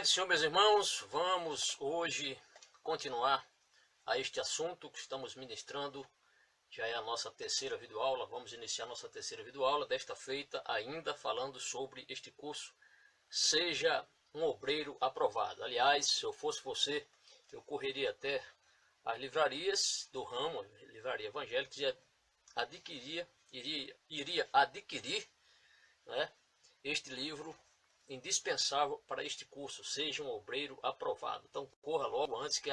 do Senhor, meus irmãos, vamos hoje continuar a este assunto que estamos ministrando. Já é a nossa terceira videoaula, vamos iniciar nossa terceira videoaula, desta feita ainda falando sobre este curso, Seja um Obreiro Aprovado. Aliás, se eu fosse você, eu correria até as livrarias do ramo, livraria evangélica, iria adquirir, né, este livro indispensável para este curso, Seja um Obreiro Aprovado. Então corra logo antes que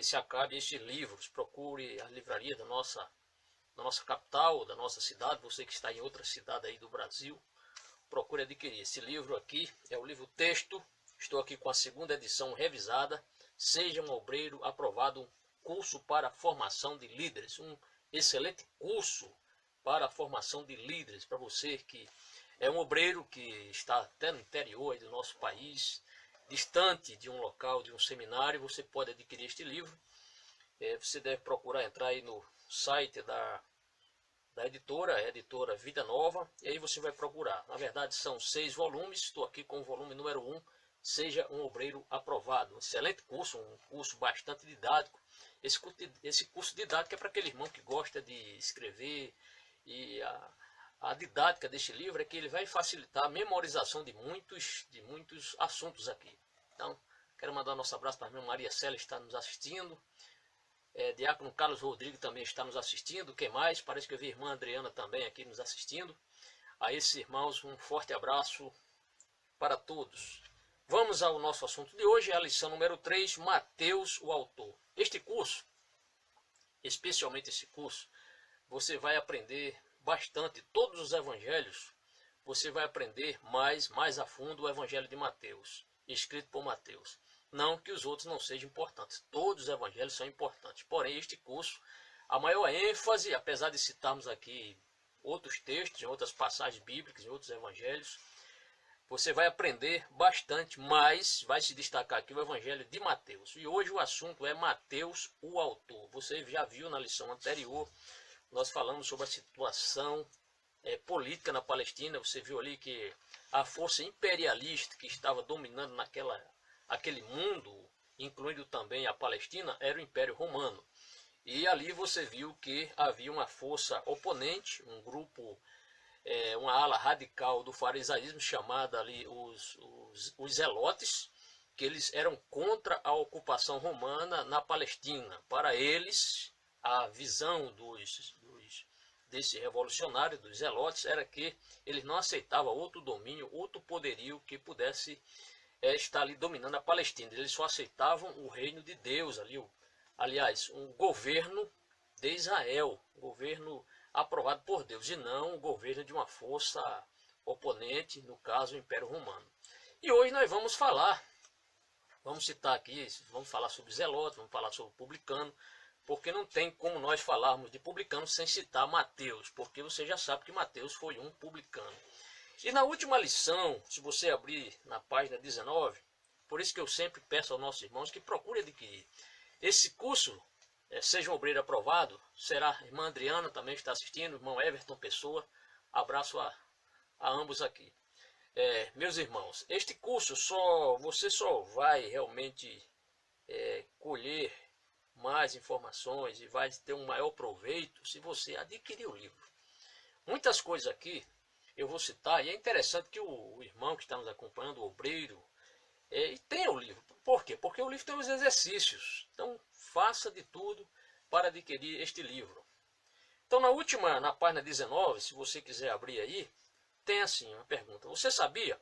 se acabe estes livros. Procure a livraria da nossa capital, da nossa cidade. Você que está em outra cidade aí do Brasil, procure adquirir. Esse livro aqui é o livro texto. Estou aqui com a segunda edição revisada, Seja um Obreiro Aprovado, um curso para a formação de líderes. Um excelente curso para a formação de líderes, para você que é um obreiro que está até no interior do nosso país, distante de um local, de um seminário. Você pode adquirir este livro. Você deve procurar entrar aí no site da editora, a editora Vida Nova, e aí você vai procurar. Na verdade são 6 volumes, estou aqui com o volume número 1, Seja um Obreiro Aprovado. Um excelente curso, um curso bastante didático. Esse curso didático é para aquele irmão que gosta de escrever, e a didática deste livro é que ele vai facilitar a memorização de muitos assuntos aqui. Então, quero mandar nosso abraço para a irmã Maria Célia, que está nos assistindo. Diácono Carlos Rodrigues também está nos assistindo. Quem mais? Parece que eu vi a irmã Adriana também aqui nos assistindo. A esses irmãos, um forte abraço para todos. Vamos ao nosso assunto de hoje, a lição número 3, Mateus, o autor. Este curso, especialmente esse curso, você vai aprender bastante todos os evangelhos. Você vai aprender mais a fundo o evangelho de Mateus, escrito por Mateus. Não que os outros não sejam importantes, todos os evangelhos são importantes. Porém, este curso, a maior ênfase, apesar de citarmos aqui outros textos, em outras passagens bíblicas, em outros evangelhos, você vai aprender bastante, mas vai se destacar aqui o evangelho de Mateus. E hoje o assunto é Mateus, o autor. Você já viu na lição anterior, nós falamos sobre a situação política na Palestina. Você viu ali que a força imperialista que estava dominando aquele mundo, incluindo também a Palestina, era o Império Romano. E ali você viu que havia uma força oponente, um grupo, uma ala radical do farisaísmo, chamada ali os zelotes, que eles eram contra a ocupação romana na Palestina. Para eles, a visão desse revolucionário, dos zelotes, era que eles não aceitavam outro domínio, outro poderio que pudesse estar ali dominando a Palestina. Eles só aceitavam o reino de Deus, aliás, um governo de Israel, um governo aprovado por Deus, e não o governo de uma força oponente, no caso o Império Romano. E hoje nós vamos citar aqui, vamos falar sobre zelote, vamos falar sobre publicano, porque não tem como nós falarmos de publicano sem citar Mateus, porque você já sabe que Mateus foi um publicano. E na última lição, se você abrir na página 19, por isso que eu sempre peço aos nossos irmãos que procurem adquirir esse curso, Seja um Obreiro Aprovado. Será a irmã Adriana também está assistindo, o irmão Everton Pessoa, abraço a ambos aqui. Meus irmãos, este curso você só vai realmente colher mais informações e vai ter um maior proveito se você adquirir o livro. Muitas coisas aqui eu vou citar, e é interessante que o irmão que está nos acompanhando, o obreiro, tenha o livro. Por quê? Porque o livro tem os exercícios. Então faça de tudo para adquirir este livro. Então na página 19, se você quiser abrir aí, tem assim uma pergunta: você sabia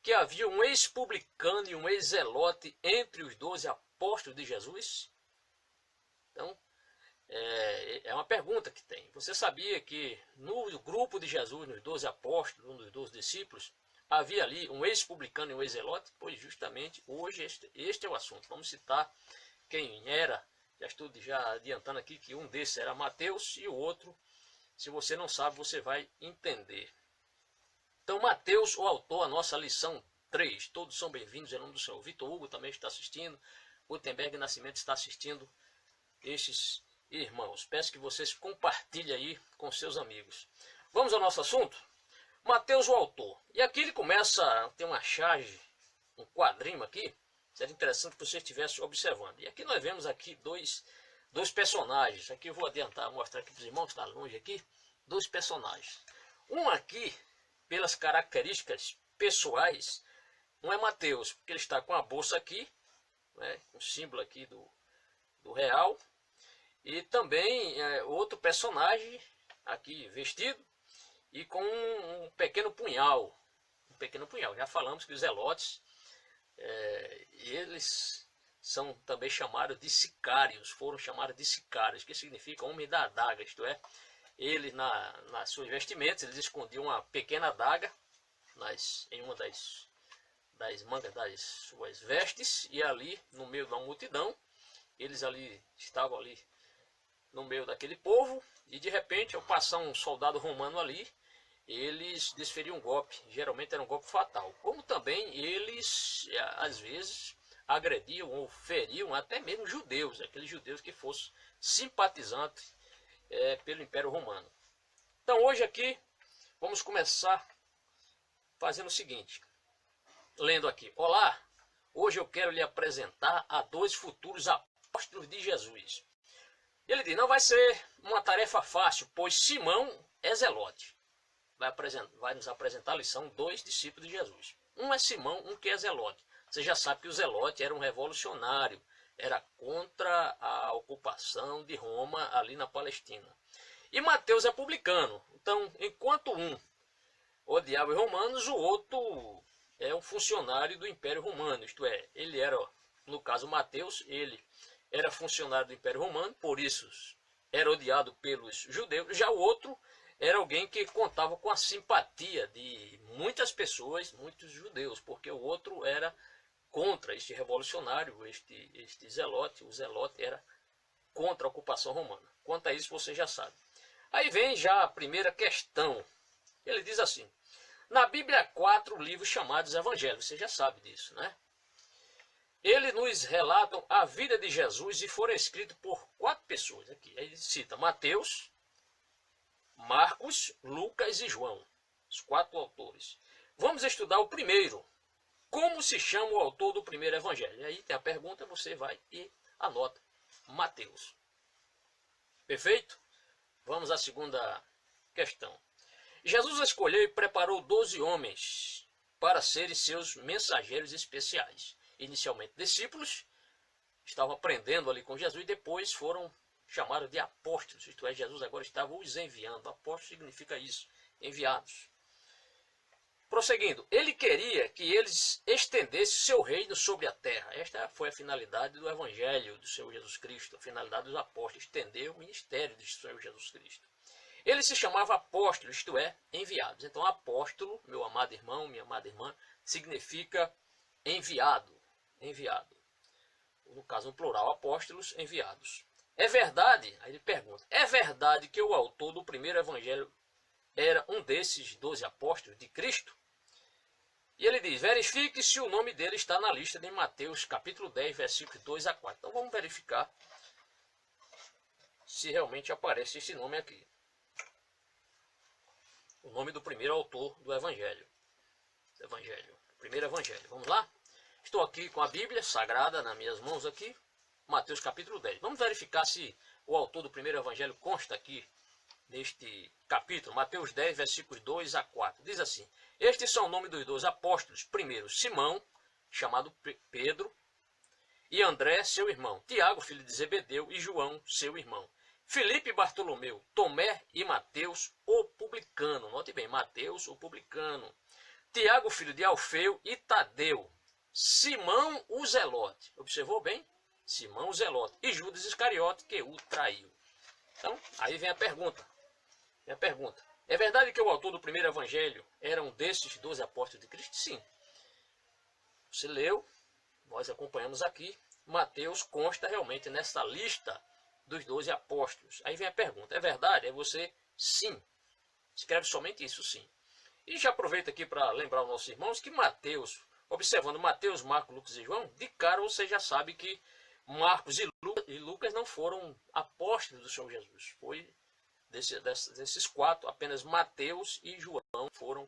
que havia um ex-publicano e um ex-zelote entre os 12 apóstolos de Jesus? Então, é uma pergunta que tem. Você sabia que no grupo de Jesus, nos 12 apóstolos, um dos 12 discípulos, havia ali um ex-publicano e um ex-zelote? Pois justamente hoje este é o assunto. Vamos citar quem era. Já estou adiantando aqui que um desses era Mateus e o outro, se você não sabe, você vai entender. Então, Mateus, o autor, a nossa lição 3. Todos são bem-vindos em nome do Senhor. Vitor Hugo também está assistindo. Gutenberg Nascimento está assistindo. Estes irmãos, peço que vocês compartilhem aí com seus amigos. Vamos ao nosso assunto? Mateus, o autor. E aqui ele começa a ter uma charge um quadrinho aqui, seria interessante que você estivesse observando. E aqui nós vemos aqui dois personagens. Aqui eu vou adiantar, mostrar aqui para os irmãos, está longe aqui. Dois personagens. Um aqui, pelas características pessoais, um é Mateus, porque ele está com a bolsa aqui, né, com o símbolo aqui do real. E também outro personagem aqui vestido e com um pequeno punhal. Um pequeno punhal. Já falamos que os zelotes, eles são também chamados de sicários, foram chamados de sicários, que significa homem da adaga, isto é, eles nas suas vestimentas, eles escondiam uma pequena adaga em uma das mangas das suas vestes, e ali no meio da multidão, eles ali estavam ali no meio daquele povo, e de repente, ao passar um soldado romano ali, eles desferiam um golpe, geralmente era um golpe fatal. Como também eles, às vezes, agrediam ou feriam até mesmo judeus, aqueles judeus que fossem simpatizantes pelo Império Romano. Então hoje aqui, vamos começar fazendo o seguinte, lendo aqui. Olá, hoje eu quero lhe apresentar a 2 futuros apóstolos de Jesus. Ele diz, não vai ser uma tarefa fácil, pois Simão é zelote. Vai nos apresentar a lição 2 discípulos de Jesus. Um é Simão, um que é zelote. Você já sabe que o zelote era um revolucionário, era contra a ocupação de Roma ali na Palestina. E Mateus é publicano. Então, enquanto um odiava os romanos, o outro é um funcionário do Império Romano. Isto é, ele era, no caso Mateus, ele era funcionário do Império Romano, por isso era odiado pelos judeus. Já o outro era alguém que contava com a simpatia de muitas pessoas, muitos judeus, porque o outro era contra este revolucionário, este zelote. O zelote era contra a ocupação romana. Quanto a isso você já sabe. Aí vem já a primeira questão. Ele diz assim, na Bíblia há 4 livros chamados Evangelhos, você já sabe disso, né? Eles nos relatam a vida de Jesus e foram escritos por 4 pessoas aqui. Ele cita Mateus, Marcos, Lucas e João, os 4 autores. Vamos estudar o primeiro. Como se chama o autor do primeiro evangelho? E aí tem a pergunta, você vai e anota. Mateus. Perfeito? Vamos à segunda questão. Jesus escolheu e preparou 12 homens para serem seus mensageiros especiais. Inicialmente discípulos, estavam aprendendo ali com Jesus e depois foram chamados de apóstolos. Isto é, Jesus agora estava os enviando. Apóstolo significa isso, enviados. Prosseguindo, ele queria que eles estendessem seu reino sobre a terra. Esta foi a finalidade do Evangelho do Senhor Jesus Cristo, a finalidade dos apóstolos, estender o ministério do Senhor Jesus Cristo. Ele se chamava apóstolo, isto é, enviados. Então, apóstolo, meu amado irmão, minha amada irmã, significa enviado. Enviado. No caso, no plural, apóstolos enviados. É verdade, aí ele pergunta, é verdade que o autor do primeiro evangelho era um desses 12 apóstolos de Cristo? E ele diz, verifique se o nome dele está na lista de Mateus, capítulo 10, versículos 2 a 4. Então vamos verificar se realmente aparece esse nome aqui. O nome do primeiro autor do evangelho. Primeiro evangelho. Vamos lá? Estou aqui com a Bíblia Sagrada nas minhas mãos aqui. Mateus capítulo 10. Vamos verificar se o autor do primeiro evangelho consta aqui neste capítulo. Mateus 10, versículos 2 a 4. Diz assim, estes são o nome dos 12 apóstolos. Primeiro, Simão, chamado Pedro, e André, seu irmão. Tiago, filho de Zebedeu, e João, seu irmão. Filipe e Bartolomeu, Tomé e Mateus, o publicano. Note bem, Mateus, o publicano. Tiago, filho de Alfeu, e Tadeu. Simão, o zelote. Observou bem? Simão, o zelote. E Judas Iscariote, que o traiu. Então, aí vem a pergunta. É verdade que o autor do primeiro evangelho era um desses 12 apóstolos de Cristo? Sim. Você leu, nós acompanhamos aqui. Mateus consta realmente nessa lista dos 12 apóstolos. Aí vem a pergunta, é verdade? É você? Sim. Escreve somente isso, sim. E já aproveito aqui para lembrar aos nossos irmãos que Mateus, observando Mateus, Marcos, Lucas e João, de cara você já sabe que Marcos e Lucas não foram apóstolos do Senhor Jesus. Foi desses 4, apenas Mateus e João foram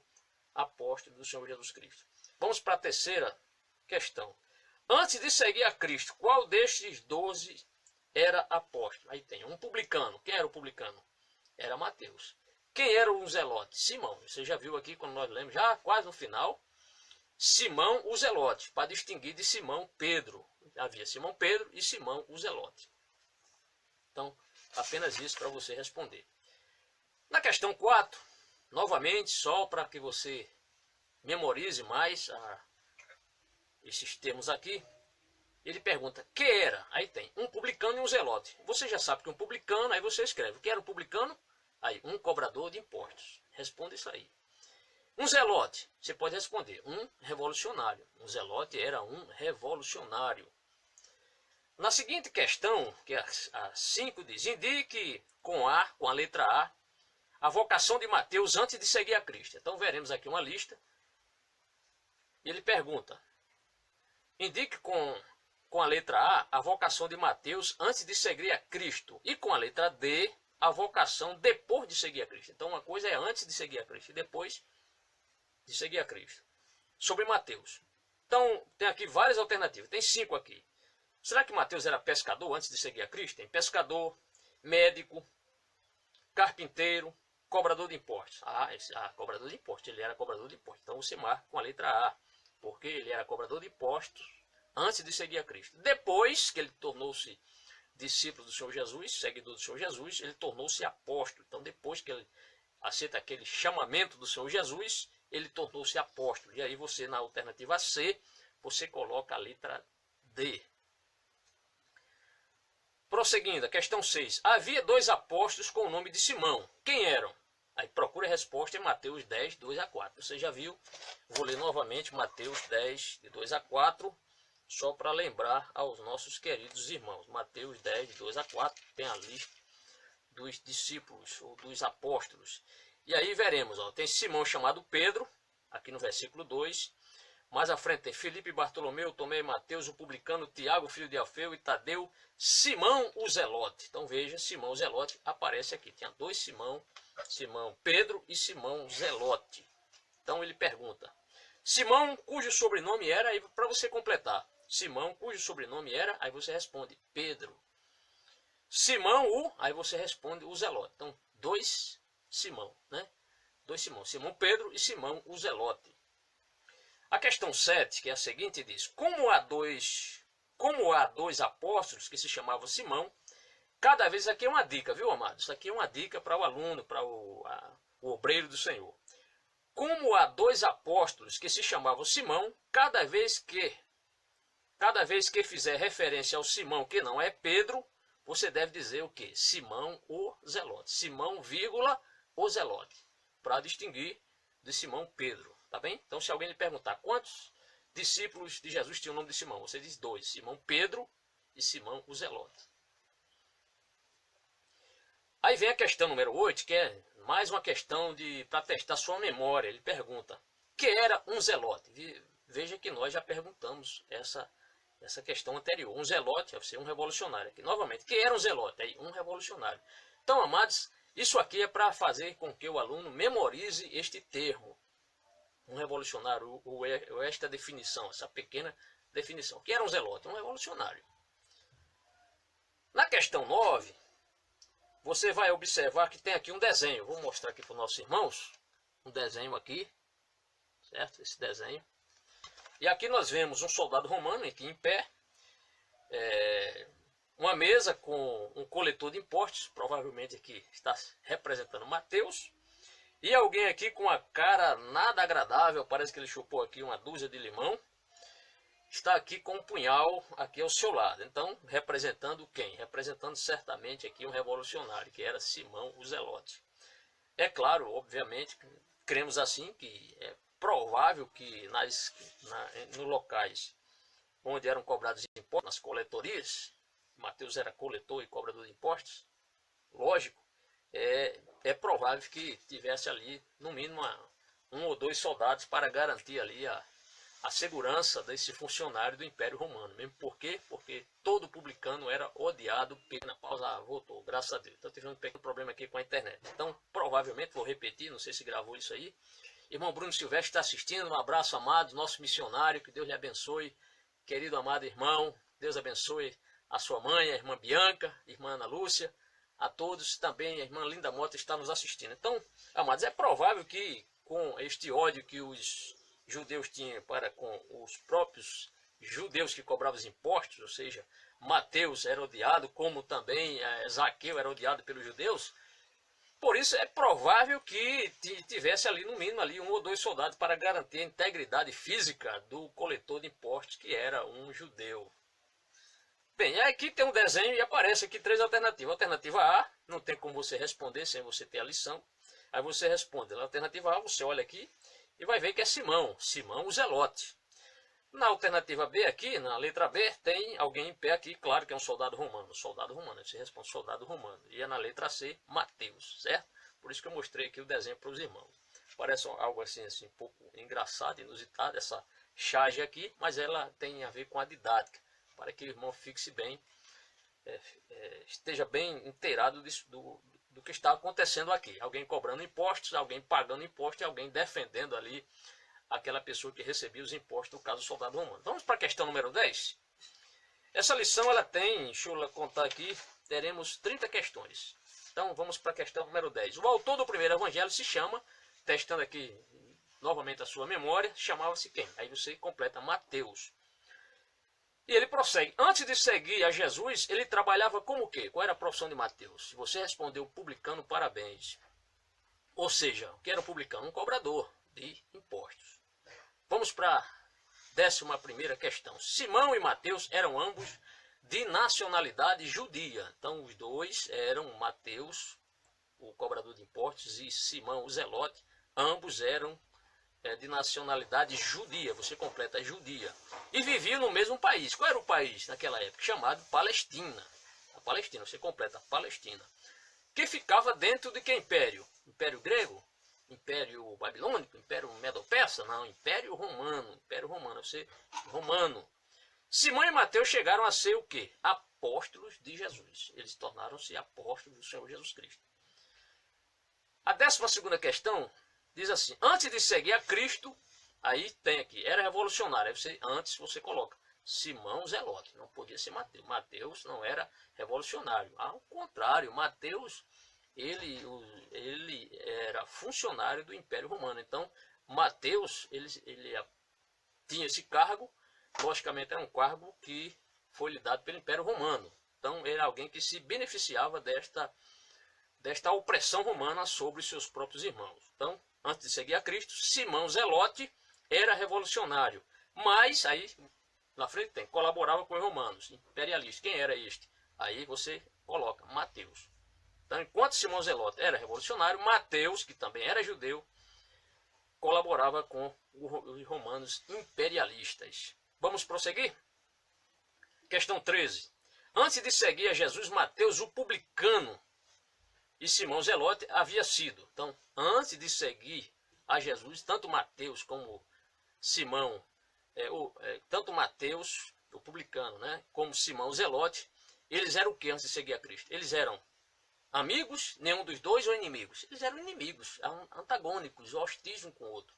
apóstolos do Senhor Jesus Cristo. Vamos para a terceira questão. Antes de seguir a Cristo, qual destes 12 era apóstolo? Aí tem um publicano. Quem era o publicano? Era Mateus. Quem era um zelote? Simão. Você já viu aqui quando nós lemos, já quase no final, Simão o zelote, para distinguir de Simão Pedro. Havia Simão Pedro e Simão o zelote. Então, apenas isso para você responder. Na questão 4, novamente, só para que você memorize mais esses termos aqui, ele pergunta, que era? Aí tem um publicano e um zelote. Você já sabe que um publicano, aí você escreve, o que era um publicano? Aí, um cobrador de impostos. Responda isso aí. Um zelote, você pode responder, um revolucionário. Um zelote era um revolucionário. Na seguinte questão, que é a 5 diz, indique com a letra a vocação de Mateus antes de seguir a Cristo. Então veremos aqui uma lista. Ele pergunta, indique com a letra a vocação de Mateus antes de seguir a Cristo. E com a letra D, a vocação depois de seguir a Cristo. Então uma coisa é antes de seguir a Cristo e depois de seguir a Cristo. Sobre Mateus. Então tem aqui várias alternativas. Tem 5 aqui. Será que Mateus era pescador antes de seguir a Cristo? Tem pescador, médico, carpinteiro, cobrador de impostos. Cobrador de impostos. Ele era cobrador de impostos. Então você marca com a letra A. Porque ele era cobrador de impostos antes de seguir a Cristo. Depois que ele tornou-se discípulo do Senhor Jesus, seguidor do Senhor Jesus, ele tornou-se apóstolo. Então depois que ele aceita aquele chamamento do Senhor Jesus, ele tornou-se apóstolo. E aí você, na alternativa C, você coloca a letra D. Prosseguindo, a questão 6. Havia 2 apóstolos com o nome de Simão. Quem eram? Aí procure a resposta em Mateus 10, 2 a 4. Você já viu? Vou ler novamente Mateus 10, de 2 a 4, só para lembrar aos nossos queridos irmãos. Mateus 10, de 2 a 4, tem a lista dos discípulos, ou dos apóstolos. E aí veremos, tem Simão chamado Pedro, aqui no versículo 2. Mais à frente tem Filipe, Bartolomeu, Tomé, Mateus, o publicano, Tiago, filho de Alfeu e Tadeu, Simão o zelote. Então veja, Simão o zelote aparece aqui. Tinha 2 Simão, Simão Pedro e Simão zelote. Então ele pergunta, Simão cujo sobrenome era, aí para você completar, Simão cujo sobrenome era, aí você responde Pedro. Simão aí você responde o zelote. Então 2 Simão, né? 2 Simão, Simão Pedro e Simão o zelote. A questão 7, que é a seguinte, diz, como há dois apóstolos que se chamavam Simão, cada vez aqui é uma dica, viu, amados? Isso aqui é uma dica para o aluno, para o obreiro do Senhor. Como há 2 apóstolos que se chamavam Simão, cada vez que fizer referência ao Simão, que não é Pedro, você deve dizer o quê? Simão o zelote. Simão, vírgula, o zelote. Para distinguir de Simão Pedro. Tá bem? Então, se alguém lhe perguntar quantos discípulos de Jesus tinham o nome de Simão, você diz 2. Simão Pedro e Simão o zelote. Aí vem a questão número 8, que é mais uma questão para testar sua memória. Ele pergunta, que era um zelote? Veja que nós já perguntamos essa questão anterior. Um zelote é ser um revolucionário. Aqui, novamente, que era um zelote? Aí, um revolucionário. Então, amados, isso aqui é para fazer com que o aluno memorize este termo. Um revolucionário, esta definição, essa pequena definição. Que era um zelote? Um revolucionário. Na questão 9, você vai observar que tem aqui um desenho. Vou mostrar aqui para os nossos irmãos. Um desenho aqui. Certo? Esse desenho. E aqui nós vemos um soldado romano aqui em pé. Uma mesa com um coletor de impostos. Provavelmente aqui está representando Mateus. E alguém aqui com uma cara nada agradável, parece que ele chupou aqui uma dúzia de limão, está aqui com um punhal aqui ao seu lado. Então, representando quem? Representando certamente aqui um revolucionário, que era Simão o zelote. É claro, obviamente, cremos assim, que é provável que nos locais onde eram cobrados impostos, nas coletorias, Mateus era coletor e cobrador de impostos, lógico, é provável que tivesse ali, no mínimo, 1 ou 2 soldados para garantir ali a segurança desse funcionário do Império Romano. Mesmo por quê? Porque todo publicano era odiado pela pausa. Voltou, graças a Deus. Então tive um pequeno problema aqui com a internet. Então, provavelmente, vou repetir, não sei se gravou isso aí. Irmão Bruno Silvestre está assistindo, um abraço, amado, nosso missionário, que Deus lhe abençoe. Querido amado irmão, Deus abençoe a sua mãe, a irmã Bianca, a irmã Ana Lúcia, a todos também, a irmã Linda Mota está nos assistindo. Então, amados, é provável que com este ódio que os judeus tinham para com os próprios judeus que cobravam os impostos, ou seja, Mateus era odiado, como também Zaqueu era odiado pelos judeus. Por isso é provável que tivesse ali no mínimo ali 1 ou 2 soldados para garantir a integridade física do coletor de impostos, que era um judeu. Bem, aqui tem um desenho e aparece aqui 3 alternativas. Alternativa A, não tem como você responder sem você ter a lição. Aí você responde. Na alternativa A, você olha aqui e vai ver que é Simão, Simão o Zelote. Na alternativa B aqui, na letra B, tem alguém em pé aqui, claro que é um soldado romano. Soldado romano, você responde soldado romano. E é na letra C, Mateus, certo? Por isso que eu mostrei aqui o desenho para os irmãos. Parece algo assim um pouco engraçado, inusitado, essa charge aqui, mas ela tem a ver com a didática, para que o irmão fique bem, esteja bem inteirado do que está acontecendo aqui. Alguém cobrando impostos, alguém pagando impostos e alguém defendendo ali aquela pessoa que recebia os impostos, no caso do soldado romano. Vamos para a questão número 10. Essa lição ela tem, deixa eu contar aqui, teremos 30 questões. Então vamos para a questão número 10. O autor do primeiro evangelho se chama, testando aqui novamente a sua memória, chamava-se quem? Aí você completa Mateus. E ele prossegue. Antes de seguir a Jesus, ele trabalhava como o quê? Qual era a profissão de Mateus? Se você respondeu publicano, parabéns. Ou seja, o que era o publicano? Um cobrador de impostos. Vamos para a 11ª questão. Simão e Mateus eram ambos de nacionalidade judia. Então os dois eram Mateus, o cobrador de impostos, e Simão, o Zelote. Ambos eram de nacionalidade judia. Você completa judia. E viviam no mesmo país. Qual era o país naquela época? Chamado Palestina. A Palestina, você completa Palestina. Que ficava dentro de que império? Império grego? Império babilônico? Império medo-persa? Não, Império Romano. Império Romano, você romano. Simão e Mateus chegaram a ser o quê? Apóstolos de Jesus. Eles tornaram-se apóstolos do Senhor Jesus Cristo. A 12ª questão diz assim: antes de seguir a Cristo, aí tem aqui, era revolucionário. Aí antes você coloca Simão Zelote, não podia ser Mateus. Mateus não era revolucionário. Ao contrário, Mateus ele era funcionário do Império Romano. Então, Mateus, ele tinha esse cargo, logicamente era um cargo que foi lhe dado pelo Império Romano. Então, era alguém que se beneficiava desta opressão romana sobre os seus próprios irmãos. Então, antes de seguir a Cristo, Simão Zelote era revolucionário. Mas, aí, na frente tem, colaborava com os romanos, imperialistas. Quem era este? Aí você coloca Mateus. Então, enquanto Simão Zelote era revolucionário, Mateus, que também era judeu, colaborava com os romanos imperialistas. Vamos prosseguir? Questão 13. Antes de seguir a Jesus, Mateus, o publicano, e Simão Zelote havia sido. Então, antes de seguir a Jesus, tanto Mateus como Simão, tanto Mateus, o publicano, né, como Simão Zelote, eles eram o que antes de seguir a Cristo? Eles eram amigos, nenhum dos dois, ou inimigos? Eles eram inimigos, antagônicos, hostis um com o outro.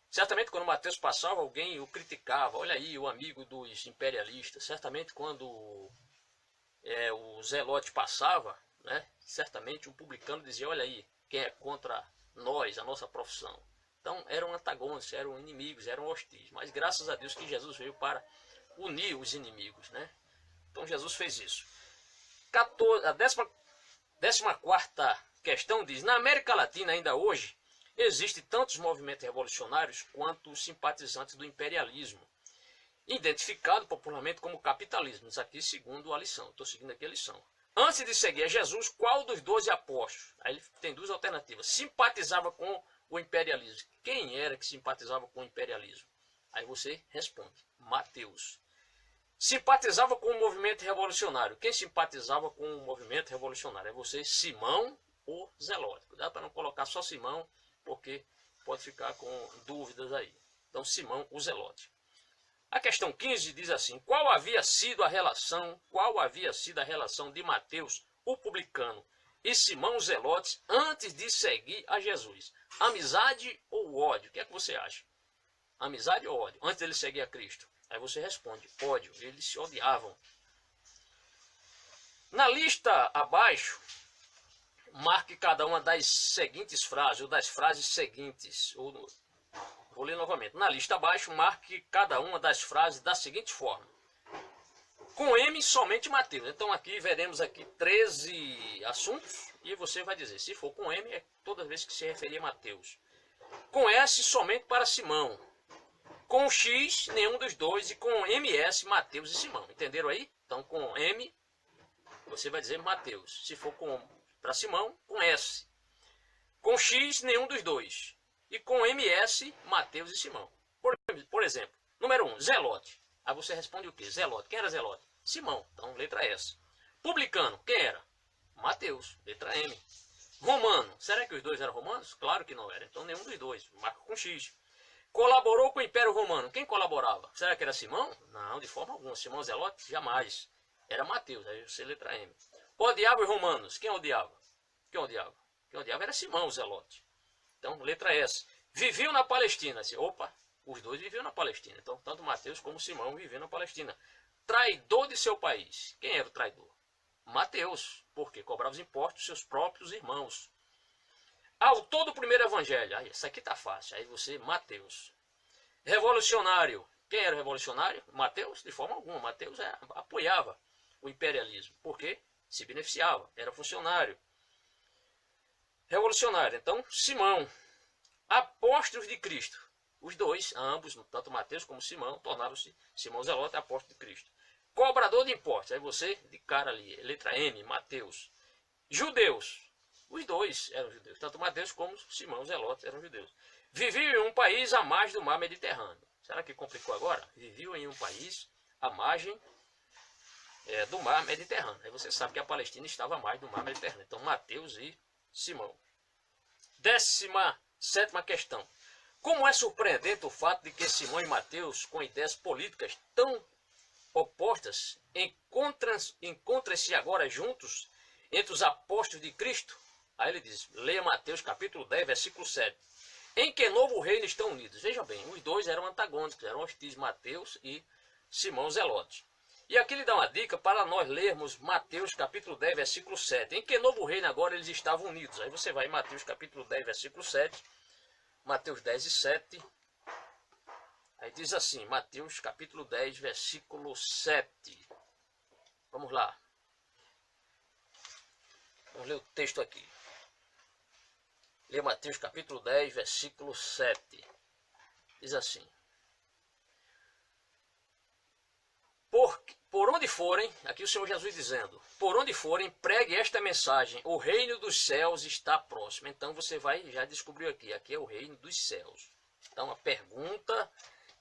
Certamente quando Mateus passava, alguém o criticava. Olha aí, o amigo dos imperialistas. Certamente quando o Zelote passava, né, certamente o publicano dizia, olha aí, quem é contra nós, a nossa profissão. Então eram antagônicos, eram inimigos, eram hostis. Mas graças a Deus que Jesus veio para unir os inimigos, né? Então Jesus fez isso. A 14ª questão diz: na América Latina ainda hoje existem tantos movimentos revolucionários quanto os simpatizantes do imperialismo, identificado popularmente como capitalismo. Isso aqui segundo a lição, estou seguindo aqui a lição. Antes de seguir a Jesus, qual dos 12 apóstolos? Aí ele tem 2 alternativas. Simpatizava com o imperialismo. Quem era que simpatizava com o imperialismo? Aí você responde, Mateus. Simpatizava com o movimento revolucionário. Quem simpatizava com o movimento revolucionário? É você, Simão ou Zelote. Cuidado para não colocar só Simão, porque pode ficar com dúvidas aí. Então, Simão o Zelote. A questão 15 diz assim: qual havia sido a relação de Mateus, o publicano, e Simão Zelote antes de seguir a Jesus? Amizade ou ódio? O que é que você acha? Amizade ou ódio? Antes dele seguir a Cristo. Aí você responde, ódio. Eles se odiavam. Na lista abaixo, marque cada uma das seguintes frases, ou das frases seguintes. Vou ler novamente. Na lista abaixo, marque cada uma das frases da seguinte forma. Com M, somente Mateus. Então aqui veremos aqui 13 assuntos e você vai dizer, se for com M, é toda vez que se referir a Mateus. Com S, somente para Simão. Com X, nenhum dos dois. E com MS, Mateus e Simão. Entenderam aí? Então com M, você vai dizer Mateus. Se for para Simão, com S. Com X, nenhum dos dois. E com MS, Mateus e Simão. Por exemplo, número 1, Zelote. Aí você responde o quê? Zelote. Quem era Zelote? Simão. Então, letra S. Publicano. Quem era? Mateus. Letra M. Romano. Será que os dois eram romanos? Claro que não era. Então, nenhum dos dois. Marca com X. Colaborou com o Império Romano. Quem colaborava? Será que era Simão? Não, de forma alguma. Simão Zelote? Jamais. Era Mateus. Aí você letra M. Odiava os romanos. Quem odiava? Quem odiava? Quem odiava era Simão Zelote. Então, letra S. Viviam na Palestina. Opa, os dois viviam na Palestina. Então, tanto Mateus como Simão viviam na Palestina. Traidor de seu país. Quem era o traidor? Mateus. Porque cobrava os impostos dos seus próprios irmãos. Autor do primeiro evangelho. Aí, essa aqui tá fácil. Aí você, Mateus. Revolucionário. Quem era o revolucionário? Mateus? De forma alguma. Mateus apoiava o imperialismo. Por quê? Se beneficiava. Era funcionário. Revolucionário. Então, Simão. Apóstolos de Cristo. Os dois, ambos, tanto Mateus como Simão, tornaram-se Simão Zelote apóstolo de Cristo. Cobrador de impostos. Aí você, de cara ali, letra M, Mateus. Judeus. Os dois eram judeus. Tanto Mateus como Simão Zelote eram judeus. Viviam em um país à margem do mar Mediterrâneo. Será que complicou agora? Viviam em um país à margem do mar Mediterrâneo. Aí você sabe que a Palestina estava à margem do mar Mediterrâneo. Então, Mateus e Simão. 17ª questão. Como é surpreendente o fato de que Simão e Mateus, com ideias políticas tão opostas, encontram-se agora juntos entre os apóstolos de Cristo? Aí ele diz, leia Mateus capítulo 10, versículo 7. Em que novo reino estão unidos? Veja bem, os dois eram antagônicos, eram hostis, Mateus e Simão Zelote. E aqui ele dá uma dica para nós lermos Mateus capítulo 10, versículo 7. Em que novo reino agora eles estavam unidos? Aí você vai em Mateus capítulo 10, versículo 7. Mateus 10 e 7. Aí diz assim, Mateus capítulo 10, versículo 7. Vamos lá. Vamos ler o texto aqui. Lê Mateus capítulo 10, versículo 7. Diz assim. Por onde forem, aqui o Senhor Jesus dizendo, por onde forem, pregue esta mensagem, o reino dos céus está próximo. Então você já descobriu aqui é o reino dos céus. Então a pergunta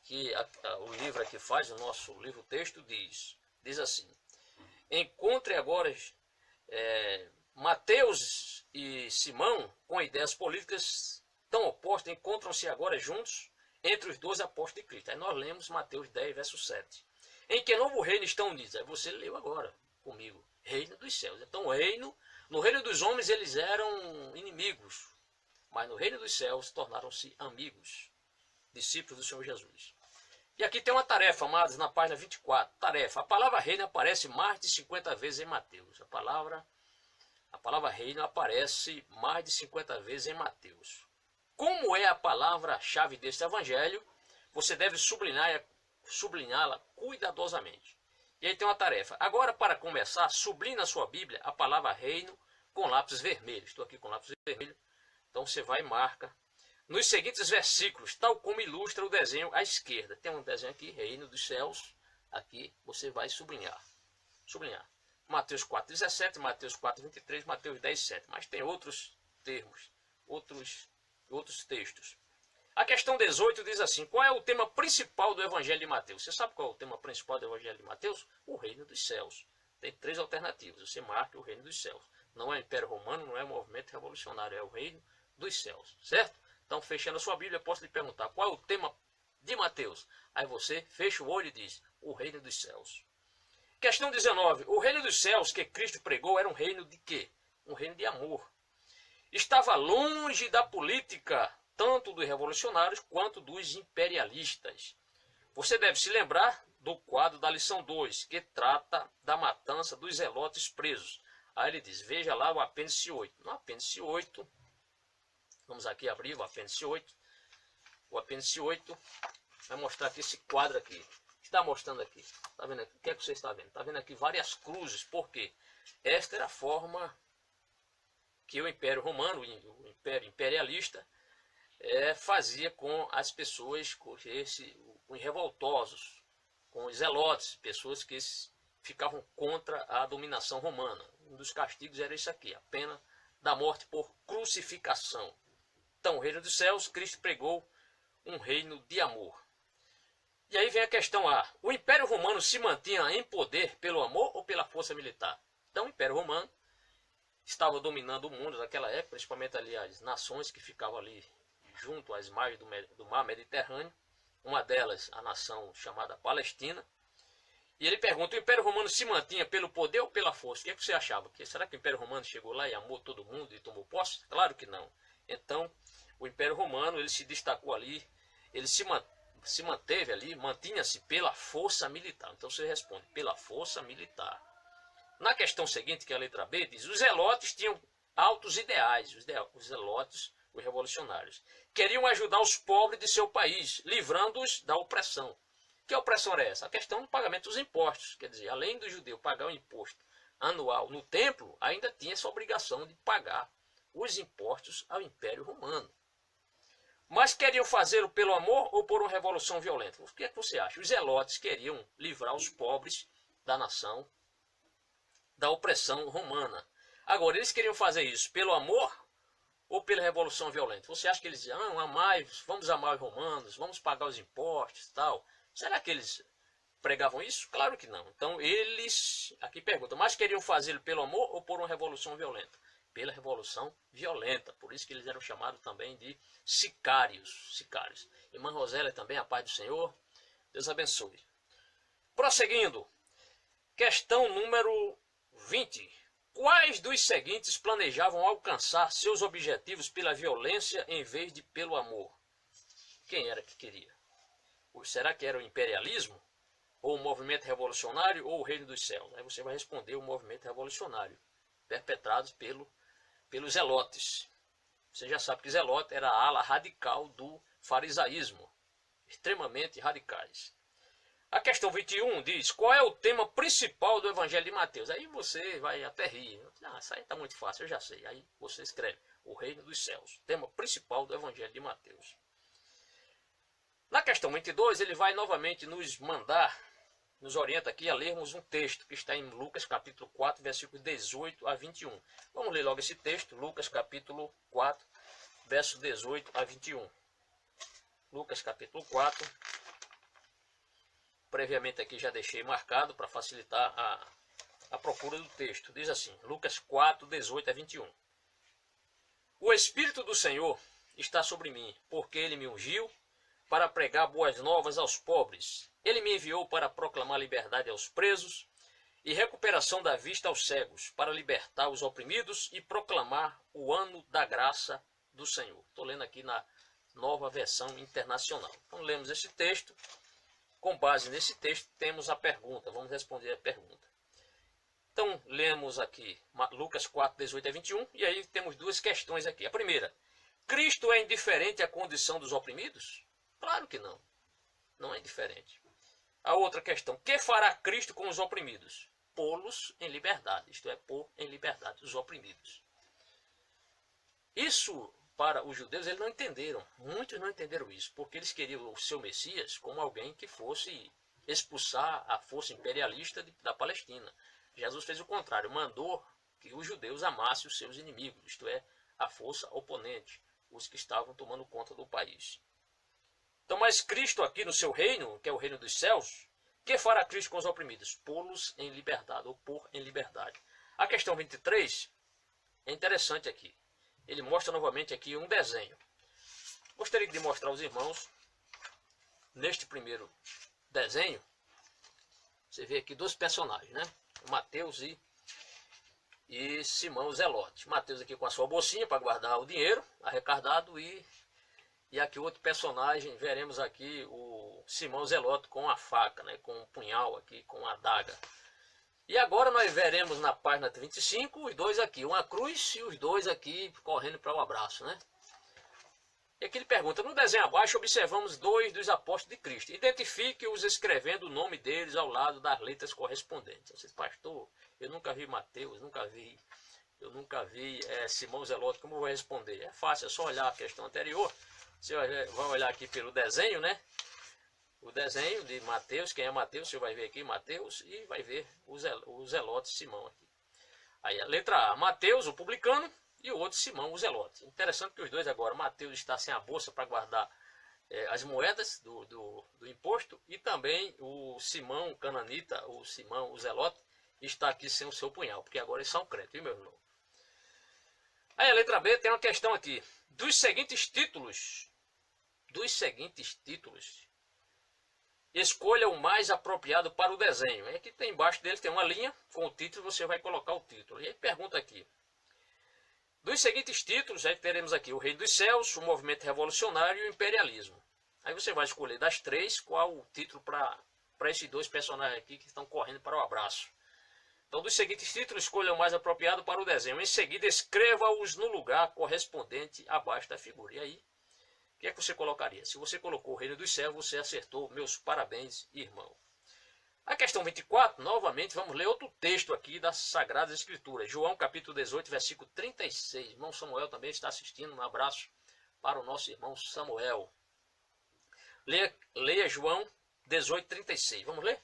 que o livro aqui faz, o nosso livro-texto diz assim, encontre agora Mateus e Simão, com ideias políticas tão opostas, encontram-se agora juntos entre os dois apóstolos de Cristo. Aí nós lemos Mateus 10, verso 7. Em que novo reino estão unidos? Aí você leu agora comigo. Reino dos céus. Então no reino dos homens eles eram inimigos. Mas no reino dos céus tornaram-se amigos. Discípulos do Senhor Jesus. E aqui tem uma tarefa, amados, na página 24. Tarefa. A palavra reino aparece mais de 50 vezes em Mateus. A palavra reino aparece mais de 50 vezes em Mateus. Como é a palavra-chave deste evangelho? Você deve sublinhá-la cuidadosamente. E aí tem uma tarefa. Agora, para começar, sublinhe na sua Bíblia a palavra reino com lápis vermelho. Estou aqui com lápis vermelho. Então você vai e marca. Nos seguintes versículos, tal como ilustra o desenho à esquerda. Tem um desenho aqui, reino dos céus. Aqui você vai sublinhar. Mateus 4,17, Mateus 4,23, Mateus 10,7. Mas tem outros termos, outros textos. A questão 18 diz assim, qual é o tema principal do Evangelho de Mateus? Você sabe qual é o tema principal do Evangelho de Mateus? O reino dos céus. Tem 3 alternativas. Você marca o reino dos céus. Não é o Império Romano, não é o movimento revolucionário, é o reino dos céus. Certo? Então, fechando a sua Bíblia, posso lhe perguntar qual é o tema de Mateus? Aí você fecha o olho e diz, o reino dos céus. Questão 19. O reino dos céus que Cristo pregou era um reino de quê? um reino de amor. Estava longe da política, tanto dos revolucionários quanto dos imperialistas. Você deve se lembrar do quadro da lição 2, que trata da matança dos zelotes presos. Aí ele diz, veja lá o apêndice 8. No apêndice 8, vamos aqui abrir o apêndice 8. O apêndice 8 vai mostrar aqui esse quadro aqui. Está mostrando aqui. Está vendo aqui? O que é que você está vendo? Está vendo aqui várias cruzes. Por quê? Esta era a forma que o Império Romano, o Império Imperialista, fazia com as pessoas, com os revoltosos, com os zelotes, pessoas que ficavam contra a dominação romana. Um dos castigos era isso aqui, a pena da morte por crucificação. Então, o reino dos céus, Cristo pregou um reino de amor. E aí vem a questão A. O Império Romano se mantinha em poder pelo amor ou pela força militar? Então, o Império Romano estava dominando o mundo naquela época, principalmente ali as nações que ficavam ali junto às margens do mar Mediterrâneo. Uma delas, a nação chamada Palestina. E ele pergunta, o Império Romano se mantinha pelo poder ou pela força? O que é que você achava? Será que o Império Romano chegou lá e amou todo mundo e tomou posse? Claro que não. Então, o Império Romano, ele se destacou ali, ele se manteve ali, mantinha-se pela força militar. Então você responde, pela força militar. Na questão seguinte, que é a letra B, diz, os zelotes tinham altos ideais, os zelotes, os revolucionários. Queriam ajudar os pobres de seu país, livrando-os da opressão. Que opressão era essa? A questão do pagamento dos impostos. Quer dizer, além do judeu pagar o imposto anual no templo, ainda tinha essa obrigação de pagar os impostos ao Império Romano. Mas queriam fazê-lo pelo amor ou por uma revolução violenta? O que é que você acha? Os zelotes queriam livrar os pobres da nação da opressão romana. Agora, eles queriam fazer isso pelo amor ou pela revolução violenta? Você acha que eles diziam, vamos amar os romanos, vamos pagar os impostos e tal? Será que eles pregavam isso? Claro que não. Então, eles, aqui pergunta, mas queriam fazê-lo pelo amor ou por uma revolução violenta? Pela revolução violenta. Por isso que eles eram chamados também de sicários. Irmã Rosélia também, a paz do Senhor. Deus abençoe. Prosseguindo. Questão número 20. Quais dos seguintes planejavam alcançar seus objetivos pela violência em vez de pelo amor? Quem era que queria? Será que era o imperialismo? Ou o movimento revolucionário? Ou o reino dos céus? Aí você vai responder o movimento revolucionário, perpetrado pelos zelotes. Você já sabe que zelote era a ala radical do farisaísmo. Extremamente radicais. A questão 21 diz, qual é o tema principal do Evangelho de Mateus? Aí você vai até rir. Isso aí está muito fácil, eu já sei. Aí você escreve, o reino dos céus. Tema principal do Evangelho de Mateus. Na questão 22, ele vai novamente nos orienta aqui a lermos um texto que está em Lucas capítulo 4, versículos 18 a 21. Vamos ler logo esse texto, Lucas capítulo 4, verso 18 a 21. Lucas capítulo 4. Previamente aqui já deixei marcado para facilitar a procura do texto. Diz assim, Lucas 4, 18 a 21. O Espírito do Senhor está sobre mim, porque ele me ungiu para pregar boas novas aos pobres. Ele me enviou para proclamar liberdade aos presos e recuperação da vista aos cegos, para libertar os oprimidos e proclamar o ano da graça do Senhor. Estou lendo aqui na Nova Versão Internacional. Então lemos esse texto. Com base nesse texto temos a pergunta. Vamos responder a pergunta. Então lemos aqui Lucas 4, 18 a 21 e aí temos duas questões aqui. A primeira, Cristo é indiferente à condição dos oprimidos? Claro que não. Não é indiferente. A outra questão, que fará Cristo com os oprimidos? Pô-los em liberdade, isto é, pôr em liberdade os oprimidos. Isso, para os judeus, eles não entenderam. Muitos não entenderam isso, porque eles queriam o seu Messias como alguém que fosse expulsar a força imperialista da Palestina. Jesus fez o contrário, mandou que os judeus amassem os seus inimigos, isto é, a força oponente, os que estavam tomando conta do país. Então, mas Cristo aqui no seu reino, que é o reino dos céus, que fará Cristo com os oprimidos? Pô-los em liberdade, ou pôr em liberdade. A questão 23 é interessante aqui. Ele mostra novamente aqui um desenho. Gostaria de mostrar aos irmãos, neste primeiro desenho, você vê aqui dois personagens, né? O Mateus e Simão Zelote. Mateus aqui com a sua bolsinha para guardar o dinheiro arrecadado e aqui outro personagem, veremos aqui o Simão Zelote com a faca, né, com um punhal aqui, com a adaga. E agora nós veremos na página 25 os dois aqui, uma cruz e os dois aqui correndo para o abraço, né? E aqui ele pergunta, no desenho abaixo observamos dois dos apóstolos de Cristo. Identifique-os escrevendo o nome deles ao lado das letras correspondentes. Você, pastor, eu nunca vi Mateus, eu nunca vi Simão Zelote, como eu vou responder? É fácil, é só olhar a questão anterior. Você vai olhar aqui pelo desenho, né? O desenho de Mateus, quem é Mateus, você vai ver aqui Mateus e vai ver o Zelote Simão aqui. Aí a letra A, Mateus, o publicano, e o outro Simão, o Zelote. Interessante que os dois agora, Mateus está sem a bolsa para guardar as moedas do imposto, e também o Simão Cananita, o Simão, o Zelote, está aqui sem o seu punhal, porque agora eles são crentes, viu, meu irmão? Aí a letra B tem uma questão aqui. Dos seguintes títulos, escolha o mais apropriado para o desenho. É que tem embaixo dele tem uma linha com o título, você vai colocar o título. E aí pergunta aqui. Dos seguintes títulos, aí teremos aqui o Reino dos Céus, o Movimento Revolucionário e o Imperialismo. Aí você vai escolher das três qual o título para esses dois personagens aqui que estão correndo para o abraço. Então, dos seguintes títulos, escolha o mais apropriado para o desenho. Em seguida, escreva-os no lugar correspondente abaixo da figura. E aí, o que é que você colocaria? Se você colocou o Reino dos Céus, você acertou. Meus parabéns, irmão. A questão 24, novamente, vamos ler outro texto aqui das Sagradas Escrituras. João, capítulo 18, versículo 36. Irmão Samuel também está assistindo. Um abraço para o nosso irmão Samuel. Leia João 18, 36. Vamos ler?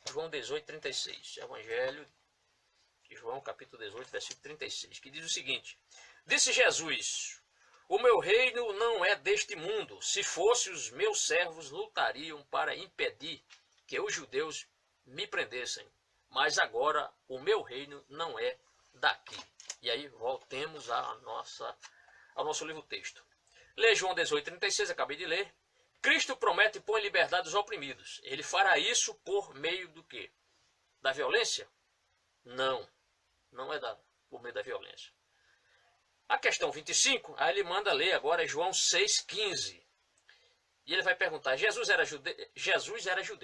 João 18, 36. Evangelho de João, capítulo 18, versículo 36, que diz o seguinte. Disse Jesus, o meu reino não é deste mundo. Se fosse, os meus servos lutariam para impedir que os judeus me prendessem. Mas agora o meu reino não é daqui. E aí voltemos ao nosso livro-texto. Lê João 18, 36, acabei de ler. Cristo promete pôr em liberdade os oprimidos. Ele fará isso por meio do quê? Da violência? Não. Não é por meio da violência. A questão 25, aí ele manda ler agora João 6,15. E ele vai perguntar, Jesus era judeu?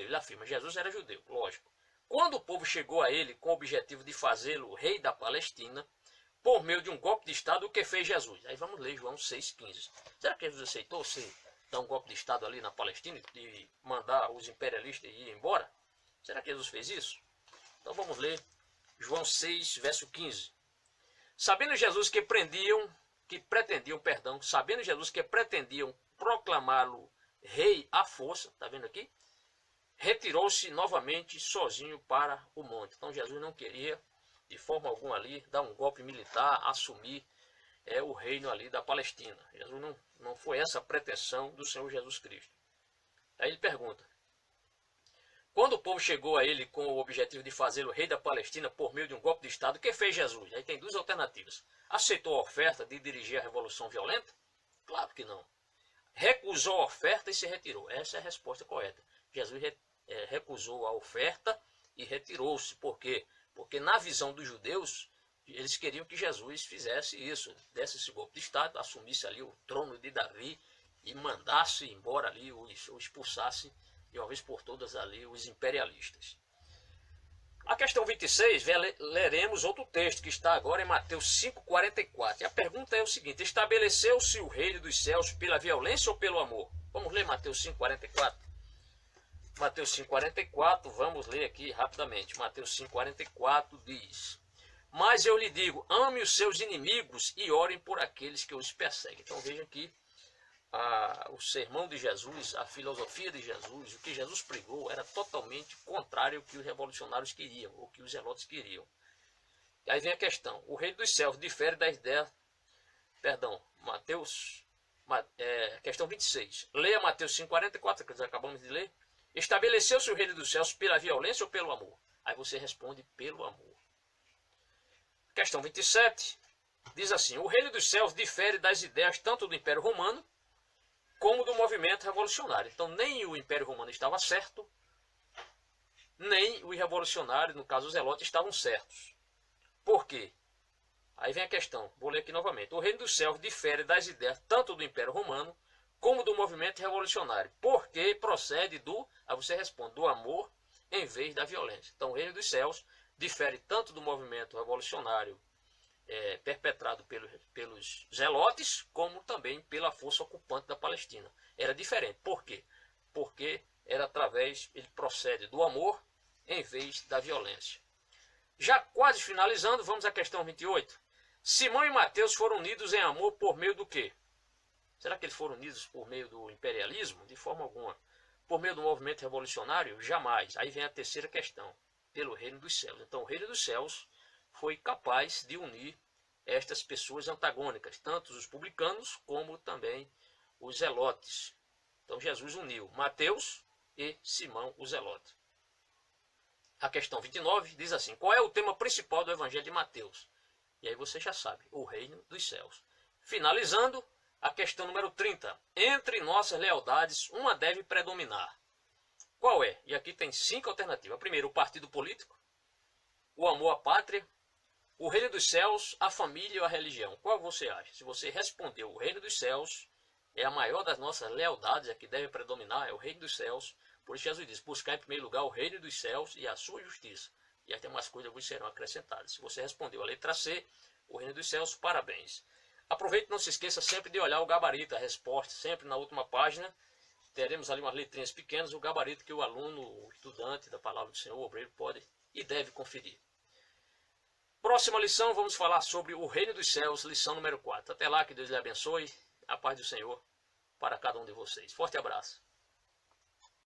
Ele afirma, Jesus era judeu, lógico. Quando o povo chegou a ele com o objetivo de fazê-lo rei da Palestina, por meio de um golpe de Estado, o que fez Jesus? Aí vamos ler João 6,15. Será que Jesus aceitou dar um golpe de Estado ali na Palestina e mandar os imperialistas ir embora? Será que Jesus fez isso? Então vamos ler João 6, verso 15. Sabendo Jesus que pretendiam proclamá-lo rei à força, está vendo aqui? Retirou-se novamente sozinho para o monte. Então Jesus não queria de forma alguma ali dar um golpe militar, assumir o reino ali da Palestina. Jesus não foi essa a pretensão do Senhor Jesus Cristo. Aí ele pergunta, quando o povo chegou a ele com o objetivo de fazê-lo rei da Palestina por meio de um golpe de Estado, o que fez Jesus? Aí tem duas alternativas. Aceitou a oferta de dirigir a revolução violenta? Claro que não. Recusou a oferta e se retirou. Essa é a resposta correta. Jesus recusou a oferta e retirou-se. Por quê? Porque na visão dos judeus, eles queriam que Jesus fizesse isso, desse esse golpe de Estado, assumisse ali o trono de Davi e mandasse embora ali, ou expulsasse de uma vez por todas ali os imperialistas. A questão 26, leremos outro texto que está agora em Mateus 5,44. E a pergunta é o seguinte, estabeleceu-se o reino dos céus pela violência ou pelo amor? Vamos ler Mateus 5,44? Mateus 5,44, vamos ler aqui rapidamente. Mateus 5,44 diz, mas eu lhe digo, ame os seus inimigos e orem por aqueles que os perseguem. Então veja aqui o sermão de Jesus, a filosofia de Jesus, o que Jesus pregou era totalmente contrário ao que os revolucionários queriam, ou que os zelotes queriam. E aí vem a questão, o reino dos céus difere da ideia, questão 26, leia Mateus 5,44, que nós acabamos de ler, estabeleceu-se o reino dos céus pela violência ou pelo amor? Aí você responde pelo amor. Questão 27, diz assim, o reino dos céus difere das ideias tanto do Império Romano, como do movimento revolucionário. Então, nem o Império Romano estava certo, nem os revolucionários, no caso os zelotes, estavam certos. Por quê? Aí vem a questão, vou ler aqui novamente. O reino dos céus difere das ideias tanto do Império Romano como do movimento revolucionário, porque procede do, aí você responde, do amor em vez da violência. Então o reino dos céus difere tanto do movimento revolucionário perpetrado pelos zelotes, como também pela força ocupante da Palestina. Era diferente. Por quê? Porque ele procede do amor em vez da violência. Já quase finalizando, vamos à questão 28. Simão e Mateus foram unidos em amor por meio do quê? Será que eles foram unidos por meio do imperialismo? De forma alguma. Por meio do movimento revolucionário? Jamais. Aí vem a terceira questão. Pelo reino dos céus. Então o reino dos céus foi capaz de unir estas pessoas antagônicas, tanto os publicanos como também os zelotes. Então Jesus uniu Mateus e Simão o zelote. A questão 29 diz assim: qual é o tema principal do Evangelho de Mateus? E aí você já sabe, o reino dos céus. Finalizando, a questão número 30. Entre nossas lealdades, uma deve predominar. Qual é? E aqui tem 5 alternativas. Primeiro, o partido político, o amor à pátria, o reino dos céus, a família ou a religião. Qual você acha? Se você respondeu o reino dos céus, é a maior das nossas lealdades, a que deve predominar, é o reino dos céus. Por isso Jesus diz, buscar em primeiro lugar o reino dos céus e a sua justiça. E até umas coisas vos serão acrescentadas. Se você respondeu a letra C, o reino dos céus, parabéns. Aproveite e não se esqueça sempre de olhar o gabarito, a resposta, sempre na última página. Teremos ali umas letrinhas pequenas, o gabarito que o aluno, o estudante da palavra do Senhor, o obreiro, pode e deve conferir. Próxima lição, vamos falar sobre o reino dos céus, lição número 4. Até lá, que Deus lhe abençoe. A paz do Senhor para cada um de vocês. Forte abraço.